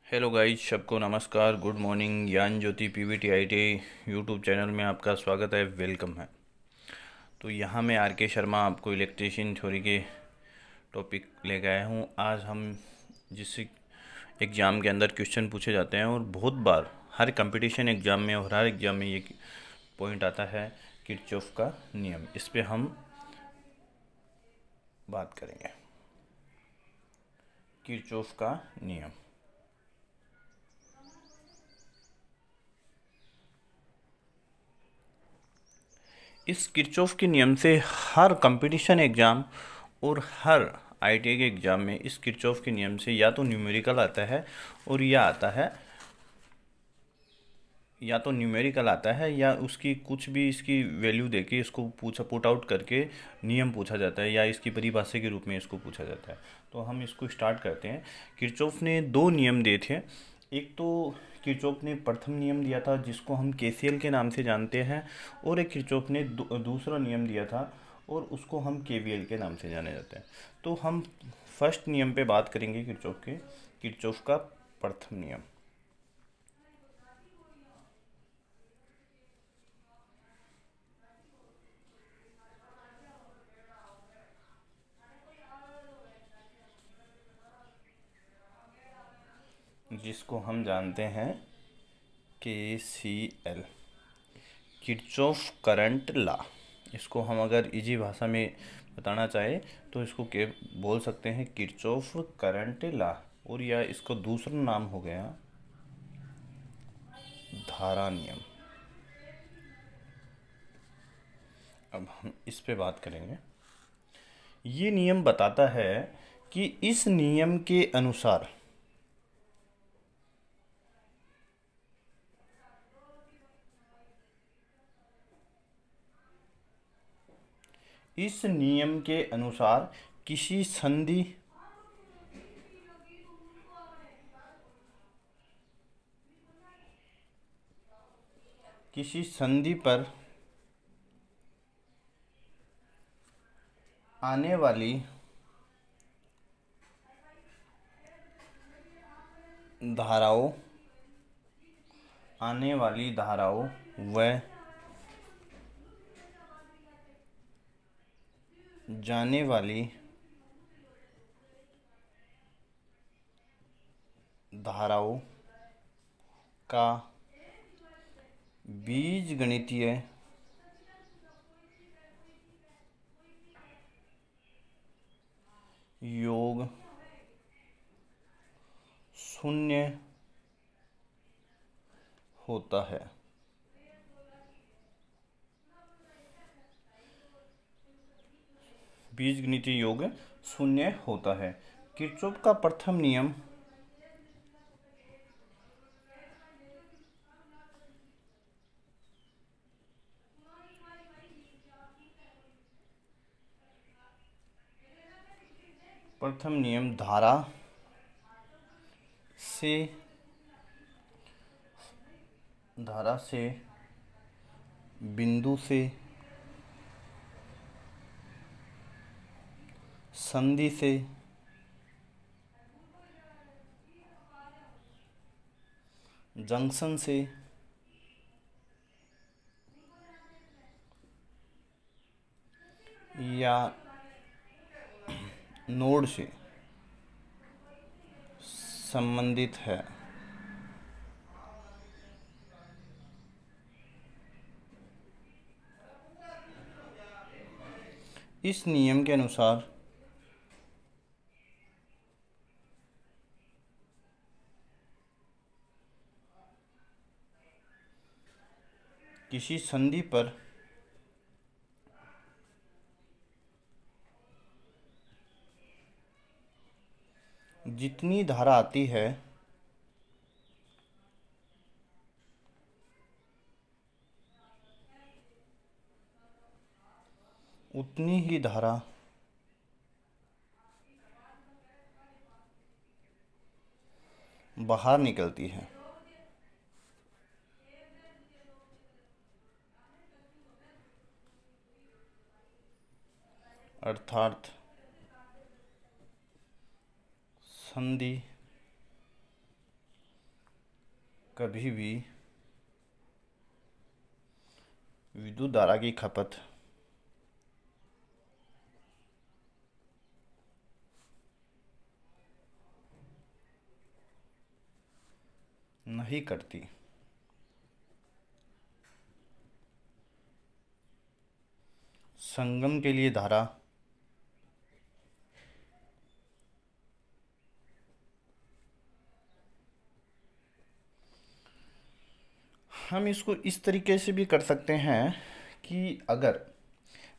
Hello guys, सबको नमस्कार, good morning. ज्ञान ज्योति पीवीटी आईटी यूट्यूब चैनल में आपका स्वागत है, वेलकम है। तो यहाँ मैं आर के शर्मा आपको इलेक्ट्रीशियन थ्योरी के टॉपिक ले गया हूँ। आज हम जिस एग्ज़ाम के अंदर क्वेश्चन पूछे जाते हैं और बहुत बार हर कंपटीशन एग्ज़ाम में और हर एग्ज़ाम में ये पॉइंट आता है, किरचॉफ का नियम। इस पे हम बात करेंगे, किरचॉफ का नियम। इस किरचॉफ के नियम से हर कंपटीशन एग्ज़ाम और हर आईटीआई के एग्ज़ाम में इस किरचॉफ के नियम से या तो न्यूमेरिकल आता है और या उसकी कुछ भी इसकी वैल्यू देके इसको पुट आउट करके नियम पूछा जाता है या इसकी परिभाषा के रूप में इसको पूछा जाता है। तो हम इसको स्टार्ट करते हैं। किरचॉफ ने दो नियम दिए थे। एक तो किरचॉफ ने प्रथम नियम दिया था जिसको हम केसीएल के नाम से जानते हैं, और एक किरचॉफ ने दूसरा नियम दिया था और उसको हम केवीएल के नाम से जाने जाते हैं। तो हम फर्स्ट नियम पे बात करेंगे, किरचॉफ का प्रथम नियम। जिसको हम जानते हैं KCL, किरचॉफ करंट लॉ। इसको हम अगर इजी भाषा में बताना चाहे तो इसको के बोल सकते हैं किरचॉफ करंट लॉ, और या इसको दूसरा नाम हो गया धारा नियम। अब हम इस पे बात करेंगे। ये नियम बताता है कि इस नियम के अनुसार किसी संधि पर आने वाली धाराओं व जाने वाली धाराओं का बीजगणितीय योग शून्य होता है। बीजगणितीय योग शून्य होता है। किरचॉफ का प्रथम नियम धारा से बिंदु से संधि से जंक्शन से या नोड से संबंधित है। इस नियम के अनुसार किसी संधि पर जितनी धारा आती है उतनी ही धारा बाहर निकलती है। अर्थात संधि कभी भी विद्युत धारा की खपत नहीं करती। संगम के लिए धारा हम इसको इस तरीके से भी कर सकते हैं कि अगर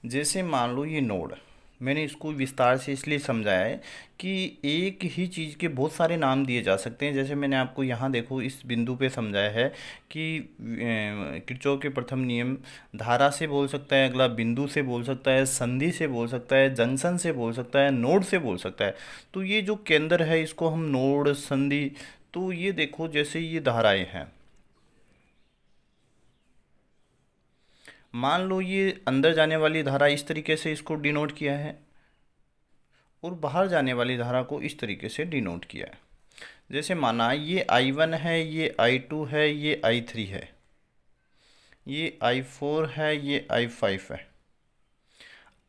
जैसे मान लो ये नोड, मैंने इसको विस्तार से इसलिए समझाया है कि एक ही चीज़ के बहुत सारे नाम दिए जा सकते हैं। जैसे मैंने आपको यहाँ देखो इस बिंदु पे समझाया है कि किरचॉफ के प्रथम नियम धारा से बोल सकता है, अगला बिंदु से बोल सकता है, संधि से बोल सकता है, जंक्शन से बोल सकता है, नोड से बोल सकता है। तो ये जो केंद्र है इसको हम नोड, संधि, तो ये देखो जैसे ये धाराएं हैं, मान लो ये अंदर जाने वाली धारा इस तरीके से इसको डिनोट किया है और बाहर जाने वाली धारा को इस तरीके से डिनोट किया है। जैसे माना ये I1 है, ये I2 है, ये I3 है, ये I4 है, ये I5 है।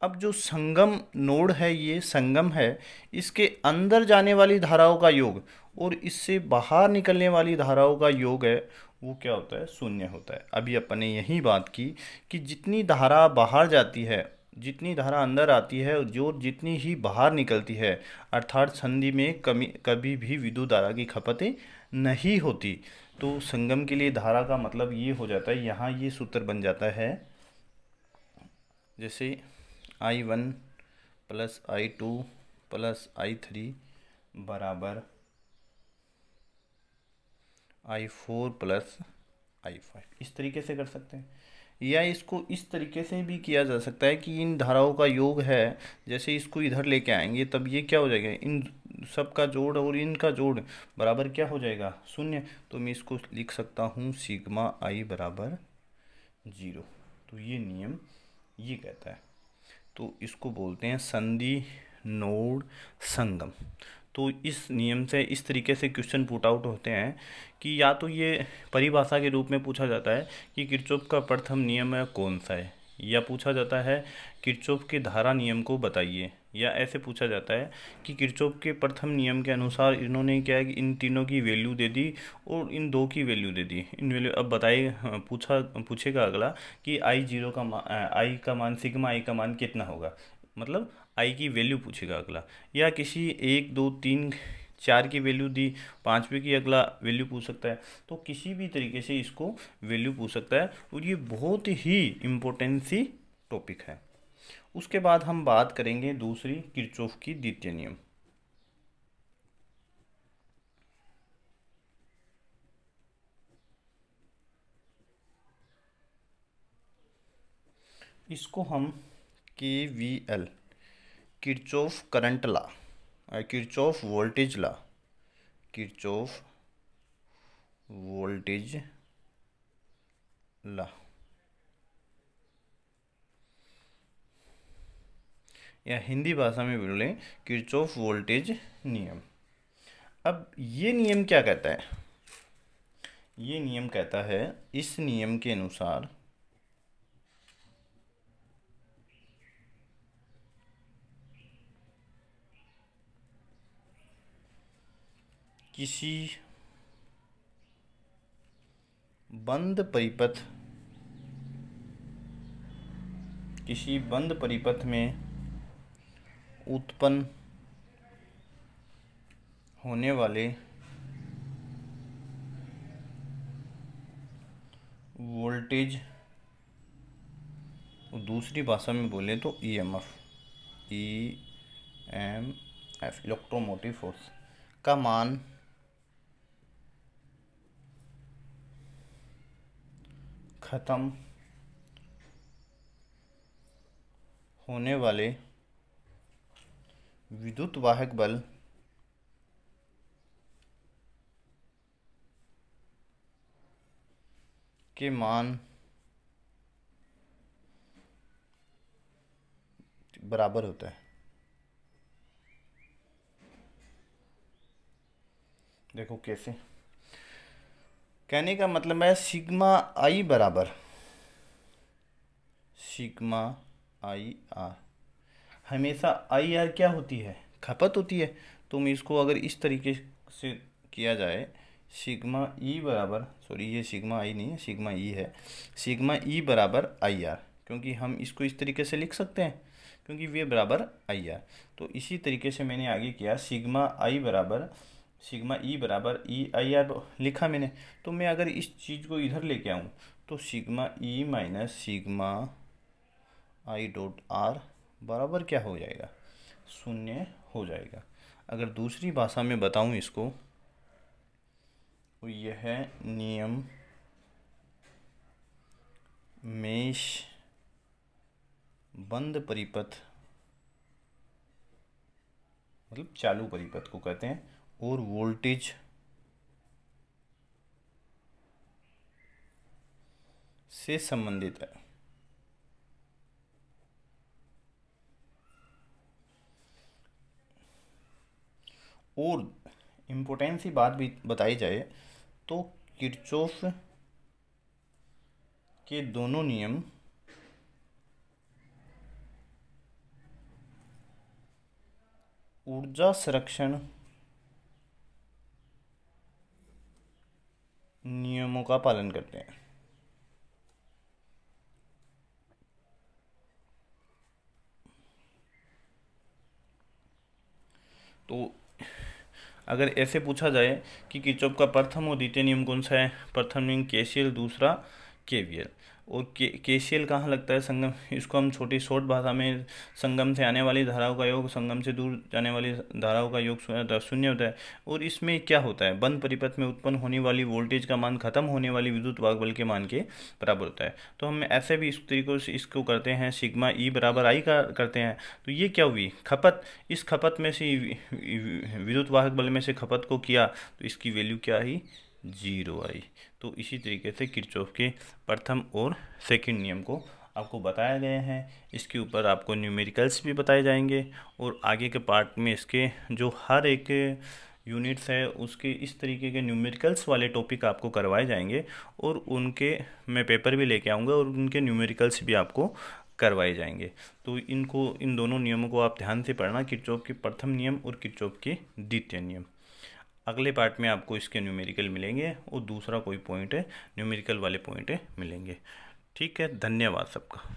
अब जो संगम नोड है, ये संगम है, इसके अंदर जाने वाली धाराओं का योग और इससे बाहर निकलने वाली धाराओं का योग है, वो क्या होता है? शून्य होता है। अभी अपन ने यही बात की कि जितनी धारा बाहर जाती है, जितनी धारा अंदर आती है, जो जितनी ही बाहर निकलती है, अर्थात संधि में कभी भी विद्युत धारा की खपतें नहीं होती। तो संगम के लिए धारा का मतलब ये हो जाता है, यहाँ ये सूत्र बन जाता है जैसे I1 plus I2 plus I3 बराबर I4 प्लस I5। इस तरीके से कर सकते हैं, या इसको इस तरीके से भी किया जा सकता है कि इन धाराओं का योग है, जैसे इसको इधर लेके आएंगे तब ये क्या हो जाएगा, इन सब का जोड़ और इनका जोड़ बराबर क्या हो जाएगा? शून्य। तो मैं इसको लिख सकता हूँ सिग्मा I बराबर 0। तो ये नियम ये कहता है। तो इसको बोलते हैं संधि नोड संगम। तो इस नियम से इस तरीके से क्वेश्चन पुट आउट होते हैं कि या तो ये परिभाषा के रूप में पूछा जाता है कि किरचॉफ का प्रथम नियम है कौन सा है, या पूछा जाता है किरचॉफ के धारा नियम को बताइए, या ऐसे पूछा जाता है कि किरचॉफ के प्रथम नियम के अनुसार इन्होंने क्या है कि इन तीनों की वैल्यू दे दी और इन दो की वैल्यू दे दी, इन वैल्यू अब बताइए। पूछेगा अगला कि I0 का I का मान, सिग्मा I का मान कितना होगा, मतलब I की वैल्यू पूछेगा अगला, या किसी 1 2 3 4 की वैल्यू दी, 5वें की अगला वैल्यू पूछ सकता है। तो किसी भी तरीके से इसको वैल्यू पूछ सकता है और ये बहुत ही इम्पोर्टेंट सी टॉपिक है। उसके बाद हम बात करेंगे दूसरी किरचॉफ की द्वितीय नियम। इसको हम KVL, किरचॉफ करंट ला, किरचॉफ वोल्टेज ला, किरचॉफ वोल्टेज ला, या हिंदी भाषा में बोलें किरचॉफ वोल्टेज नियम। अब ये नियम क्या कहता है? ये नियम कहता है, इस नियम के अनुसार किसी बंद परिपथ में उत्पन्न होने वाले वोल्टेज, दूसरी भाषा में बोले तो EMF इलेक्ट्रोमोटिव फोर्स का मान खत्म होने वाले विद्युत वाहक बल के मान बराबर होता है। देखो कैसे, कहने का मतलब है सिग्मा आई बराबर सिग्मा आई आर, हमेशा आई आर क्या होती है, खपत होती है। तो मैं इसको अगर इस तरीके से किया जाए, सिग्मा ई बराबर, सॉरी ये सिग्मा आई नहीं है, सिग्मा ई है, सिग्मा ई बराबर आई आर, क्योंकि हम इसको इस तरीके से लिख सकते हैं क्योंकि वी बराबर आई आर। तो इसी तरीके से मैंने आगे किया, सिग्मा आई बराबर सिग्मा ई बराबर ई आई आर लिखा मैंने। तो मैं अगर इस चीज़ को इधर लेके आऊँ तो sigma E minus sigma I dot are बराबर क्या हो जाएगा, शून्य हो जाएगा। अगर दूसरी भाषा में बताऊं इसको तो यह है नियम मेश बंद परिपथ, मतलब चालू परिपथ को कहते हैं, और वोल्टेज से संबंधित है। और इम्पोर्टेंट सी बात भी बताई जाए तो किरचॉफ के दोनों नियम ऊर्जा संरक्षण नियमों का पालन करते हैं। तो अगर ऐसे पूछा जाए कि किरचॉफ का प्रथम और द्वितीय नियम कौन सा है, प्रथम नियम केसीएल, दूसरा केवीएल। और केसीएल कहाँ लगता है, संगम, इसको हम छोटी शॉर्ट भाषा में संगम से आने वाली धाराओं का योग संगम से दूर जाने वाली धाराओं का योग शून्य होता है। और इसमें क्या होता है, बंद परिपथ में उत्पन्न होने वाली वोल्टेज का मान खत्म होने वाली विद्युत वाहक बल के मान के बराबर होता है। तो हम ऐसे भी इस तरीके से इसको करते हैं, सिग्मा ई बराबर आई का करते हैं। तो ये क्या हुई, खपत, इस खपत में से विद्युत वाहक बल में से खपत को किया तो इसकी वैल्यू क्या आई, 0 आई। तो इसी तरीके से किरचॉफ के प्रथम और सेकंड नियम को आपको बताया गया है। इसके ऊपर आपको न्यूमेरिकल्स भी बताए जाएंगे और आगे के पार्ट में इसके जो हर एक यूनिट्स है उसके इस तरीके के न्यूमेरिकल्स वाले टॉपिक आपको करवाए जाएंगे और उनके मैं पेपर भी लेके आऊँगा और उनके न्यूमेरिकल्स भी आपको करवाए जाएंगे। तो इन दोनों नियमों को आप ध्यान से पढ़ना, किरचॉफ के प्रथम नियम और किरचॉफ के द्वितीय नियम। अगले पार्ट में आपको इसके न्यूमेरिकल मिलेंगे और दूसरा कोई पॉइंट है न्यूमेरिकल वाले पॉइंट मिलेंगे। ठीक है, धन्यवाद सबका।